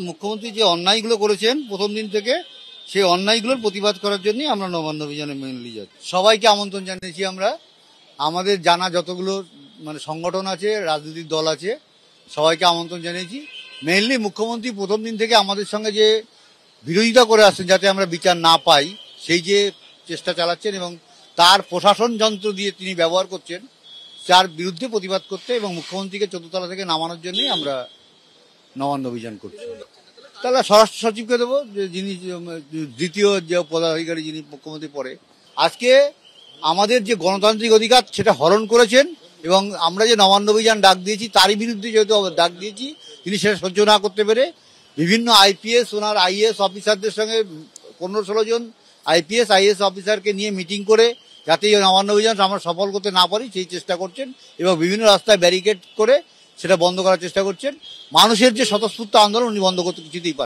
মুখ্যমন্ত্রী যে অন্যায়গুলো করেছেন প্রথম দিন থেকে, সেই অন্যায়গুলোর প্রতিবাদ করার জন্যই আমরা নবান্ন অভিযানে মেনলি যাচ্ছি। সবাইকে আমন্ত্রণ জানিয়েছি আমরা। আমাদের জানা যতগুলো সংগঠন আছে, রাজনৈতিক দল আছে, সবাইকে আমন্ত্রণ জানিয়েছি। মেনলি মুখ্যমন্ত্রী প্রথম দিন থেকে আমাদের সঙ্গে যে বিরোধিতা করে আসছেন যাতে আমরা বিচার না পাই, সেই যে চেষ্টা চালাচ্ছেন এবং তার প্রশাসন যন্ত্র দিয়ে তিনি ব্যবহার করছেন, তার বিরুদ্ধে প্রতিবাদ করতে এবং মুখ্যমন্ত্রীকে 14 তলা থেকে নামানোর জন্যই আমরা নবান্ন অভিযান করছি। তাহলে স্বরাষ্ট্র সচিবকে দেবো, যে যিনি দ্বিতীয় যে পদাধিকারী, যিনি মুখ্যমন্ত্রী পরে। আজকে আমাদের যে গণতান্ত্রিক অধিকার সেটা হরণ করেছেন এবং আমরা যে নবান্ন অভিযান ডাক দিয়েছি তারই বিরুদ্ধে যেহেতু ডাক দিয়েছি, তিনি সেটা সহ্য না করতে পেরে বিভিন্ন আইপিএস, ওনার আইএএস অফিসারদের সঙ্গে 15-16 জন আইপিএস আইএএস অফিসারকে নিয়ে মিটিং করে যাতে এই নবান্ন অভিযান আমরা সফল করতে না পারি সেই চেষ্টা করছেন এবং বিভিন্ন রাস্তায় ব্যারিকেড করে সেটা বন্ধ করার চেষ্টা করছেন। মানুষের যে স্বতঃস্ফূর্ত আন্দোলন উনি বন্ধ করতে কিছুতেই পারেন।